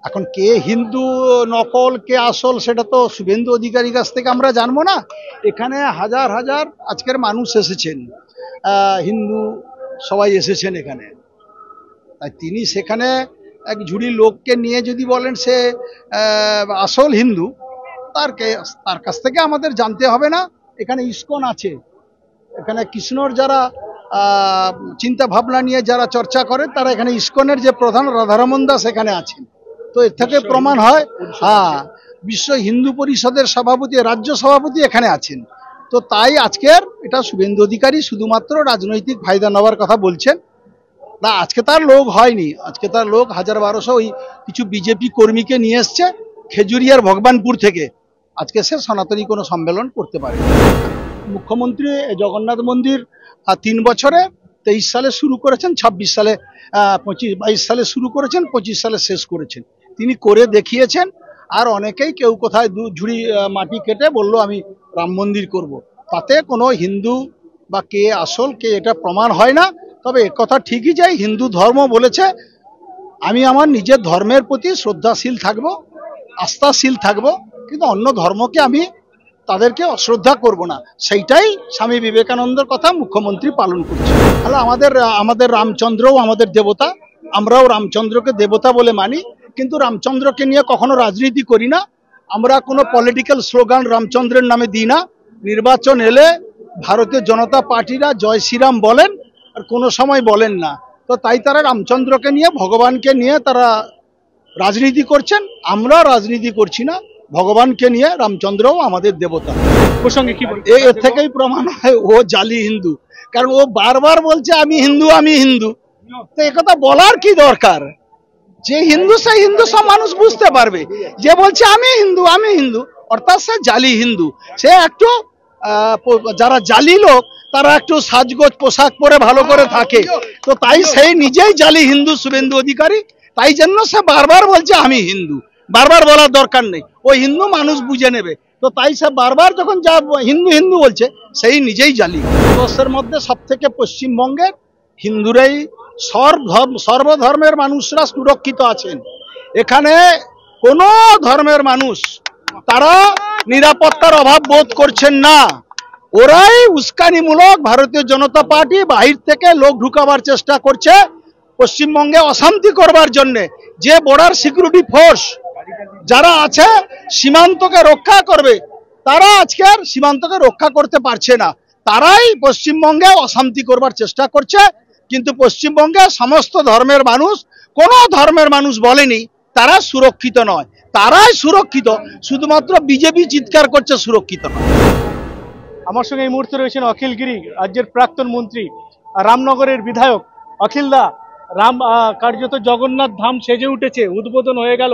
এখন কে হিন্দু নকল কে আসল সেটা তো শুভেন্দু অধিকারীর কাছ থেকে আমরা জানবো না। এখানে হাজার হাজার আজকের মানুষ এসেছেন, হিন্দু সবাই এসেছেন এখানে। তাই তিনি সেখানে এক ঝুড়ি লোককে নিয়ে যদি বলেন সে আসল হিন্দু, তার কাছ থেকে আমাদের জানতে হবে না। এখানে ইসকন আছে, এখানে কৃষ্ণর যারা চিন্তা ভাবনা নিয়ে যারা চর্চা করে তারা এখানে ইসকনের যে প্রধান রাধারমন দাস এখানে আছেন। তো এর থেকে প্রমাণ হয়, হ্যাঁ, বিশ্ব হিন্দু পরিষদের সভাপতি, রাজ্য সভাপতি এখানে আছেন। তো তাই আজকের এটা শুভেন্দু অধিকারী শুধুমাত্র রাজনৈতিক ফায়দা নেওয়ার কথা বলছেন না। আজকে তার লোক হয়নি, আজকে তার লোক 1200 ওই কিছু বিজেপি কর্মীকে নিয়ে এসছে খেজুরিয়ার ভগবানপুর থেকে। আজকে সে সনাতনী কোনো সম্মেলন করতে পারে। মুখ্যমন্ত্রী জগন্নাথ মন্দির 3 বছরে 23 সালে শুরু করেছেন, 26 সালে 22 সালে শুরু করেছেন, 25 সালে শেষ করেছেন। তিনি করে দেখিয়েছেন। আর অনেকেই কেউ কোথায় ঝুড়ি মাটি কেটে বললো আমি রাম মন্দির করব। তাতে কোনো হিন্দু বা কে আসল কে এটা প্রমাণ হয় না। তবে একথা ঠিকই যে হিন্দু ধর্ম বলেছে আমি আমার নিজের ধর্মের প্রতি শ্রদ্ধাশীল থাকব, আস্থাশীল থাকব, কিন্তু অন্য ধর্মকে আমি তাদেরকে অশ্রদ্ধা করব না। সেইটাই স্বামী বিবেকানন্দের কথা মুখ্যমন্ত্রী পালন করছে। তাহলে আমাদের রামচন্দ্রও আমাদের দেবতা, আমরাও রামচন্দ্রকে দেবতা বলে মানি, কিন্তু রামচন্দ্রকে নিয়ে কখনো রাজনীতি করি না। আমরা কোনো পলিটিক্যাল স্লোগান রামচন্দ্রের নামে দিই না। নির্বাচন এলে ভারতীয় জনতা পার্টিরা জয় শ্রীরাম বলেন, আর কোনো সময় বলেন না। তো তাই তারা রামচন্দ্রকে নিয়ে, ভগবানকে নিয়ে তারা রাজনীতি করছেন। আমরা রাজনীতি করছি না, ভগবানকে নিয়ে। রামচন্দ্রও আমাদের দেবতা। প্রসঙ্গে কি এর থেকেই প্রমাণ হয় ও জালি হিন্দু, কারণ ও বারবার বলছে আমি হিন্দু আমি হিন্দু। তো একথা বলার কি দরকার? যে হিন্দু সেই হিন্দু, সব মানুষ বুঝতে পারবে। যে বলছে আমি হিন্দু আমি হিন্দু, অর্থাৎ সে জালি হিন্দু। সে একটু যারা জালি লোক তারা একটু সাজগোজ পোশাক পরে ভালো করে থাকে, তো তাই সেই নিজেই জালি হিন্দু শুভেন্দু অধিকারী। তাই জন্য সে বারবার বলছে আমি হিন্দু। বারবার বলার দরকার নেই, ওই হিন্দু মানুষ বুঝে নেবে। তো তাই সে বারবার যখন যা হিন্দু হিন্দু বলছে সেই নিজেই জালি। ভারতবর্ষের মধ্যে সব থেকে পশ্চিমবঙ্গের হিন্দুরাই, সর্বধর্মের মানুষরা সুরক্ষিত আছেন। এখানে কোনো ধর্মের মানুষ তারা নিরাপত্তার অভাব বোধ করছেন না। ওরাই উস্কানিমূলক ভারতীয় জনতা পার্টি বাহির থেকে লোক ঢুকাবার চেষ্টা করছে পশ্চিমবঙ্গে অশান্তি করবার জন্য। যে বর্ডার সিকিউরিটি ফোর্স যারা আছে সীমান্তকে রক্ষা করবে, তারা আজকের সীমান্তকে রক্ষা করতে পারছে না। তারাই পশ্চিমবঙ্গে অশান্তি করবার চেষ্টা করছে। কিন্তু পশ্চিমবঙ্গে সমস্ত ধর্মের মানুষ, কোনো ধর্মের মানুষ বলেনি তারা সুরক্ষিত নয়। তারাই সুরক্ষিত, শুধুমাত্র বিজেপি চিৎকার করছে সুরক্ষিত নয়। আমার সঙ্গে এই মুহূর্তে রয়েছেন অখিল গিরি, রাজ্যের প্রাক্তন মন্ত্রী, রামনগরের বিধায়ক। অখিল দা, কার্যত জগন্নাথ ধাম সেজে উঠেছে, উদ্বোধন হয়ে গেল।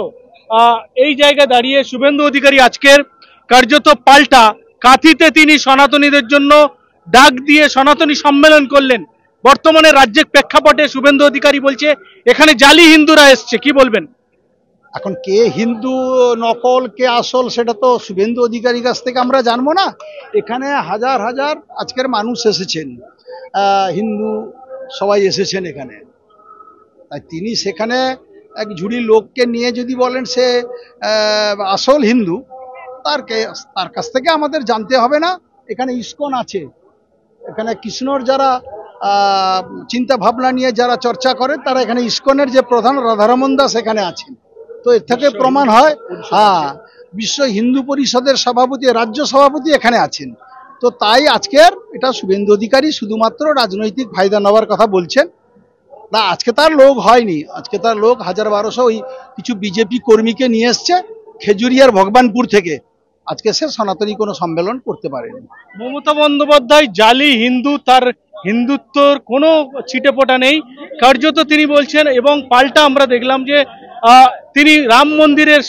এই জায়গায় দাঁড়িয়ে শুভেন্দু অধিকারী আজকের কার্যত পাল্টা কাঁথিতে তিনি সনাতনীদের জন্য ডাক দিয়ে সনাতনী সম্মেলন করলেন। বর্তমানে রাজ্যের প্রেক্ষাপটে শুভেন্দু অধিকারী বলছে এখানে জালি হিন্দুরা এসছে, কি বলবেন? এখন কে হিন্দু নকল কে আসল সেটা তো শুভেন্দু অধিকারীর কাছ থেকে আমরা জানবো না। এখানে হাজার হাজার আজকের মানুষ এসেছেন, হিন্দু সবাই এসেছেন এখানে। তাই তিনি সেখানে এক ঝুড়ি লোককে নিয়ে যদি বলেন সে আসল হিন্দু, তার কাছ থেকে আমাদের জানতে হবে না। এখানে ইসকন আছে, এখানে কৃষ্ণর যারা চিন্তা ভাবনা নিয়ে যারা চর্চা করে তারা এখানে ইসকনের যে প্রধান রাধারমন দাস এখানে আছেন। তো এর থেকে প্রমাণ হয়, হ্যাঁ, বিশ্ব হিন্দু পরিষদের সভাপতি, রাজ্য সভাপতি এখানে আছেন। তো তাই আজকের এটা শুভেন্দু অধিকারী শুধুমাত্র রাজনৈতিক ফায়দা নেওয়ার কথা বলছেন না। আজকে তার লোক হয়নি, আজকে তার লোক 1200 ওই কিছু বিজেপি কর্মীকে নিয়ে এসছে খেজুরিয়ার ভগবানপুর থেকে। আজকে সে সনাতনী কোনো সম্মেলন করতে পারেনি। মমতা বন্দ্যোপাধ্যায় জালি হিন্দু, তার হিন্দুত্বর কোনো ছিটেফোঁটা নেই কার্যত তিনি বলছেন। এবং পাল্টা আমরা দেখলাম যে তিনি রাম মন্দিরের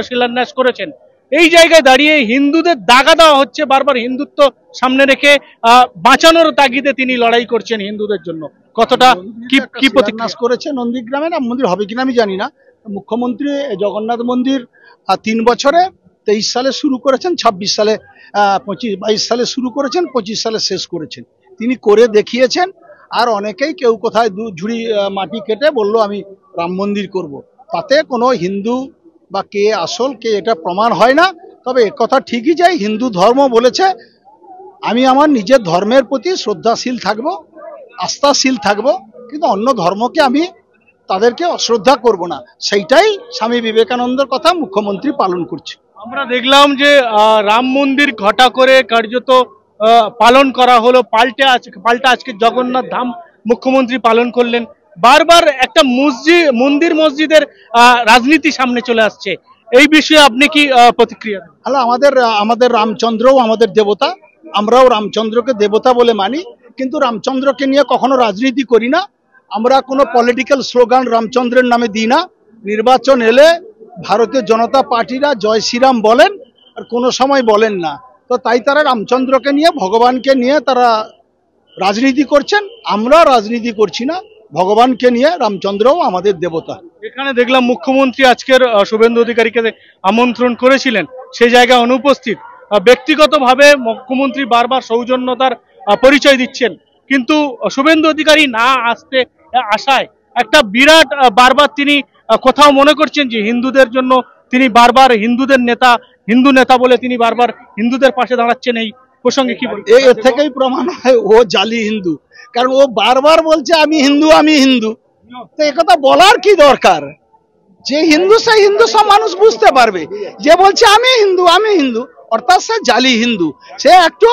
শিলান্যাস করেছেন। এই জায়গায় দাঁড়িয়ে হিন্দুদের দাগা দেওয়া হচ্ছে, বারবার হিন্দুত্ব সামনে রেখে বাঁচানোর তাগিদে তিনি লড়াই করছেন হিন্দুদের জন্য। কতটা কি প্রতিক্রিয়া করেছে? নন্দীগ্রামে রাম মন্দির হবে কিনা আমি জানি না। মুখ্যমন্ত্রী জগন্নাথ মন্দির 3 বছরে 23 সালে শুরু করেছেন, 26 সালে 22 সালে শুরু করেছেন, 25 সালে শেষ করেছেন। তিনি করে দেখিয়েছেন। আর অনেকেই কেউ কোথায় ঝুড়ি মাটি কেটে বললো আমি রাম মন্দির করব। তাতে কোনো হিন্দু বা কে আসল কে এটা প্রমাণ হয় না। তবে একথা ঠিকই যে হিন্দু ধর্ম বলেছে আমি আমার নিজের ধর্মের প্রতি শ্রদ্ধাশীল থাকব, আস্থাশীল থাকব, কিন্তু অন্য ধর্মকে আমি তাদেরকে অশ্রদ্ধা করব না। সেইটাই স্বামী বিবেকানন্দের কথা মুখ্যমন্ত্রী পালন করছে। আমরা দেখলাম যে রাম মন্দির ঘটা করে কার্যত পালন করা হলো, পাল্টা আজকে জগন্নাথ ধাম মুখ্যমন্ত্রী পালন করলেন। বারবার একটা মন্দির মসজিদের রাজনীতি সামনে চলে আসছে, এই বিষয়ে আপনি কি প্রতিক্রিয়া দেন? হ্যালো, আমাদের রামচন্দ্রও আমাদের দেবতা, আমরাও রামচন্দ্রকে দেবতা বলে মানি, কিন্তু রামচন্দ্রকে নিয়ে কখনো রাজনীতি করি না। আমরা কোনো পলিটিক্যাল স্লোগান রামচন্দ্রের নামে দিই না। নির্বাচন এলে ভারতীয় জনতা পার্টিরা জয় শ্রীরাম বলেন, আর কোনো সময় বলেন না। তো তাই তারা রামচন্দ্রকে নিয়ে, ভগবানকে নিয়ে তারা রাজনীতি করছেন। আমরা রাজনীতি করছি না, ভগবানকে নিয়ে। রামচন্দ্রও আমাদের দেবতা। এখানে দেখলাম মুখ্যমন্ত্রী আজকের শুভেন্দু অধিকারীকে আমন্ত্রণ করেছিলেন, সেই জায়গায় অনুপস্থিত। ব্যক্তিগতভাবে মুখ্যমন্ত্রী বারবার সৌজন্যতার পরিচয় দিচ্ছেন, কিন্তু শুভেন্দু অধিকারী না আসায় একটা বিরাট বারবার তিনি কোথাও মনে করছেন যে হিন্দুদের জন্য তিনি বারবার হিন্দু নেতা বলে তিনি বারবার হিন্দুদের পাশে দাঁড়াচ্ছেন। এই প্রসঙ্গে কি বলবেন? এর থেকেই প্রমাণ হয় ও জালি হিন্দু, কারণ ও বারবার বলছে আমি হিন্দু, আমি হিন্দু। তো একথা বলার কি দরকার? যে হিন্দু সে হিন্দু, সব মানুষ বুঝতে পারবে। যে বলছে আমি হিন্দু, আমি হিন্দু, অর্থাৎ সে জালি হিন্দু। সে একটু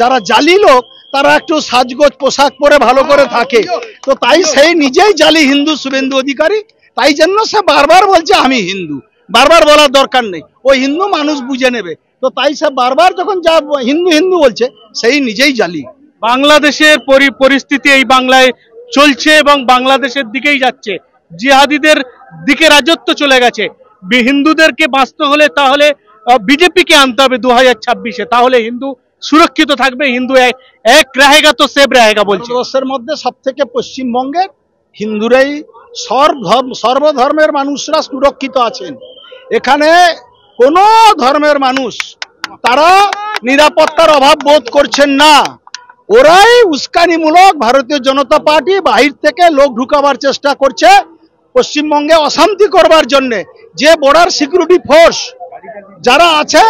যারা জালি লোক তারা একটু সাজগোজ পোশাক পরে ভালো করে থাকে, তো তাই সেই নিজেই জালি হিন্দু শুভেন্দু অধিকারী। তাই জন্য সে বারবার বলছে আমি হিন্দু। বারবার বলার দরকার নেই, ওই হিন্দু মানুষ বুঝে নেবে। তো তাই সে বারবার যখন যা হিন্দু হিন্দু বলছে সেই নিজেই জালি। বাংলাদেশের পরিস্থিতি এই বাংলায় চলছে এবং বাংলাদেশের দিকেই যাচ্ছে। জিহাদিদের দিকে রাজত্ব চলে গেছে। হিন্দুদেরকে বাঁচতে হলে তাহলে বিজেপিকে আনতে হবে 2026-এ, তাহলে হিন্দু সুরক্ষিত থাকবে। হিন্দু এক रहेगा তো সেভ रहेगा বলছে। ভারতবর্ষের মধ্যে সব থেকে পশ্চিমবঙ্গের হিন্দুরাই, সর্বধর্মের মানুষরা সুরক্ষিত আছেন। এখানে কোনো ধর্মের মানুষ তারা নিরাপত্তার অভাব বোধ করছেন না। ওরাই উস্কানিমূলক ভারতীয় জনতা পার্টি বাহির থেকে লোক ঢুকাবার চেষ্টা করছে পশ্চিমবঙ্গে অশান্তি করবার জন্য। যে বর্ডার সিকিউরিটি ফোর্স যারা আছে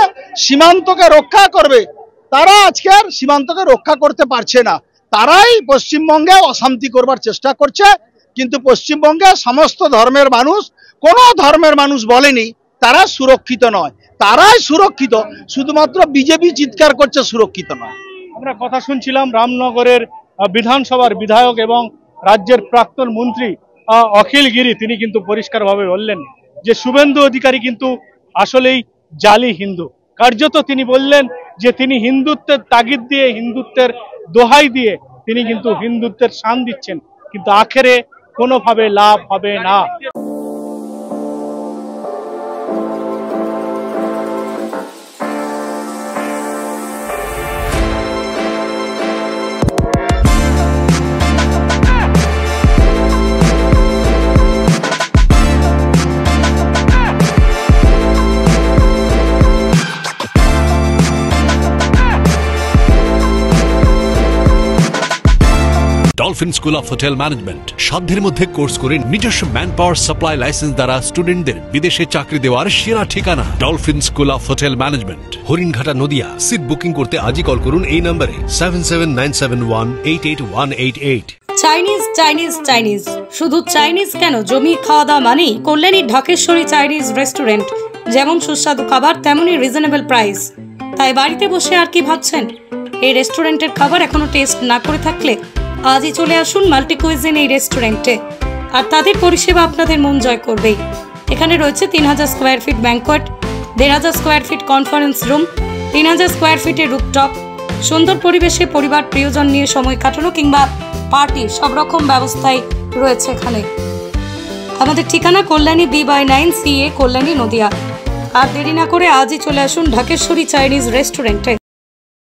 সীমান্তকে রক্ষা করবে, তারা আজকের সীমান্তকে রক্ষা করতে পারছে না। তারাই পশ্চিমবঙ্গে অশান্তি করবার চেষ্টা করছে। কিন্তু পশ্চিমবঙ্গে সমস্ত ধর্মের মানুষ, কোনো ধর্মের মানুষ বলেনি তারা সুরক্ষিত নয়। তারাই সুরক্ষিত, শুধুমাত্র বিজেপি চিৎকার করছে সুরক্ষিত নয়। আমরা কথা শুনছিলাম রামনগরের বিধানসভার বিধায়ক এবং রাজ্যের প্রাক্তন মন্ত্রী অখিল গিরি। তিনি কিন্তু পরিষ্কারভাবে বললেন যে শুভেন্দু অধিকারী কিন্তু আসলেই জালি হিন্দু। কার্যত তিনি বললেন যে তিনি হিন্দুত্বের তাগিদ দিয়ে, হিন্দুত্বের দোহাই দিয়ে তিনি কিন্তু হিন্দুত্বের শান দিচ্ছেন, কিন্তু আখেরে কোনোভাবে লাভ হবে না। Dolphin school of hotel management সাধ্যের মধ্যে কোর্স করে নিজস্ব ম্যান পাওয়ার সাপ্লাই লাইসেন্স দ্বারা স্টুডেন্টদের বিদেশে চাকরি দেওয়ার সেরা ঠিকানা Dolphin school of hotel management, Haringhata, Nadia. Seat booking করতে আজই কল করুন এই নম্বরে 7797188188। চাইনিজ চাইনিজ চাইনিজ, শুধু চাইনিজ কেন, জমি খাওয়া দাওয়া মানেই কল্যাণী ঢাকেশ্বরী চাইনিজ রেস্টুরেন্ট। যেমন সুস্বাদু খাবার তেমনই রিজনেবল প্রাইস। তাই বাড়িতে বসে আর কি ভাবছেন? এই রেস্টুরেন্টের খাবার এখনো টেস্ট না করে থাকলে আজই চলে আসুন মাল্টি কুইজিন এই রেস্টুরেন্টে, আর তাদের পরিষেবা আপনাদের মন জয় করবেই। এখানে রয়েছে 3000 square feet banquet, 1500 square feet conference room, 3000 square ফিটের রুফটপ। সুন্দর পরিবেশে পরিবার প্রিয়জন নিয়ে সময় কাটানো কিংবা পার্টি, সব রকম ব্যবস্থাই রয়েছে এখানে। আমাদের ঠিকানা কল্যাণী B/9 CA, কল্যাণী, নদিয়া। আর দেরি না করে আজই চলে আসুন ঢাকেশ্বরী চাইনিজ রেস্টুরেন্টে।